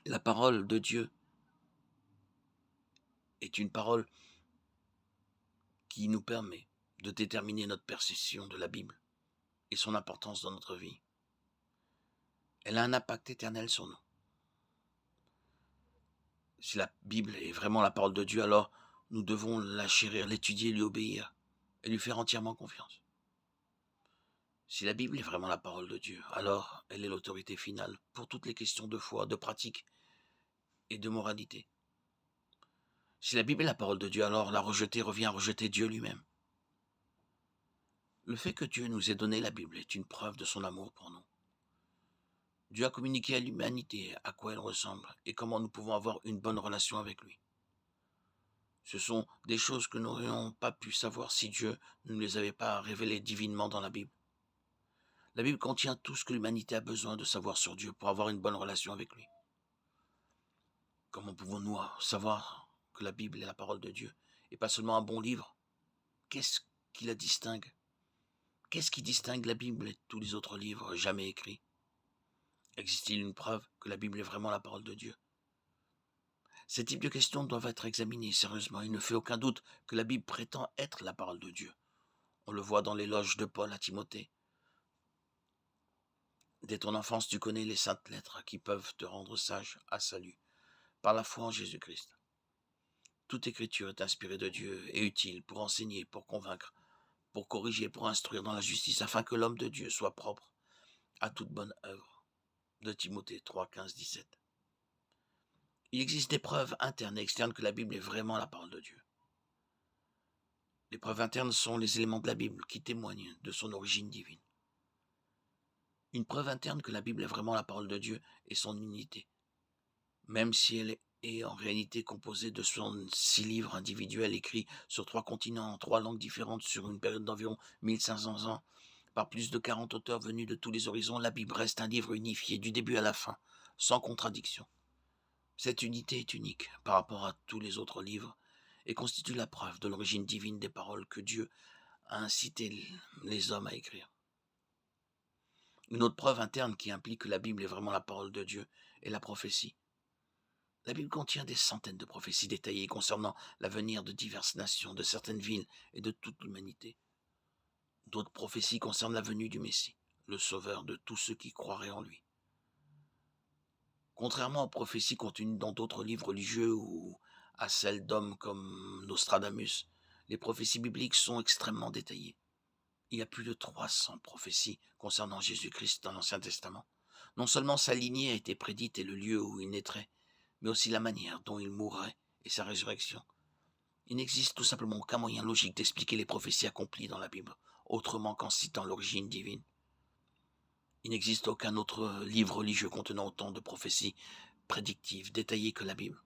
La parole de Dieu est une parole qui nous permet de déterminer notre perception de la Bible et son importance dans notre vie. Elle a un impact éternel sur nous. Si la Bible est vraiment la parole de Dieu, alors nous devons la chérir, l'étudier, lui obéir et lui faire entièrement confiance. Si la Bible est vraiment la parole de Dieu, alors elle est l'autorité finale pour toutes les questions de foi, de pratique et de moralité. Si la Bible est la parole de Dieu, alors la rejeter revient à rejeter Dieu lui-même. Le fait que Dieu nous ait donné la Bible est une preuve de son amour pour nous. Dieu a communiqué à l'humanité à quoi elle ressemble et comment nous pouvons avoir une bonne relation avec lui. Ce sont des choses que nous n'aurions pas pu savoir si Dieu ne nous les avait pas révélées divinement dans la Bible. La Bible contient tout ce que l'humanité a besoin de savoir sur Dieu pour avoir une bonne relation avec lui. Comment pouvons-nous savoir que la Bible est la parole de Dieu et pas seulement un bon livre? Qu'est-ce qui la distingue? Qu'est-ce qui distingue la Bible et tous les autres livres jamais écrits? Existe-t-il une preuve que la Bible est vraiment la parole de Dieu? Ces types de questions doivent être examinées sérieusement. Il ne fait aucun doute que la Bible prétend être la parole de Dieu. On le voit dans l'éloge de Paul à Timothée. Dès ton enfance, tu connais les saintes lettres qui peuvent te rendre sage à salut, par la foi en Jésus-Christ. Toute écriture est inspirée de Dieu et utile pour enseigner, pour convaincre, pour corriger, pour instruire dans la justice, afin que l'homme de Dieu soit propre à toute bonne œuvre. De Timothée 3, 15, 17. Il existe des preuves internes et externes que la Bible est vraiment la parole de Dieu. Les preuves internes sont les éléments de la Bible qui témoignent de son origine divine. Une preuve interne que la Bible est vraiment la parole de Dieu est son unité. Même si elle est en réalité composée de 66 livres individuels écrits sur 3 continents, en 3 langues différentes sur une période d'environ 1500 ans, par plus de 40 auteurs venus de tous les horizons, la Bible reste un livre unifié du début à la fin, sans contradiction. Cette unité est unique par rapport à tous les autres livres et constitue la preuve de l'origine divine des paroles que Dieu a incité les hommes à écrire. Une autre preuve interne qui implique que la Bible est vraiment la parole de Dieu est la prophétie. La Bible contient des centaines de prophéties détaillées concernant l'avenir de diverses nations, de certaines villes et de toute l'humanité. D'autres prophéties concernent la venue du Messie, le sauveur de tous ceux qui croiraient en lui. Contrairement aux prophéties contenues dans d'autres livres religieux ou à celles d'hommes comme Nostradamus, les prophéties bibliques sont extrêmement détaillées. Il y a plus de 300 prophéties concernant Jésus-Christ dans l'Ancien Testament. Non seulement sa lignée a été prédite et le lieu où il naîtrait, mais aussi la manière dont il mourrait et sa résurrection. Il n'existe tout simplement aucun moyen logique d'expliquer les prophéties accomplies dans la Bible, autrement qu'en citant l'origine divine. Il n'existe aucun autre livre religieux contenant autant de prophéties prédictives, détaillées que la Bible.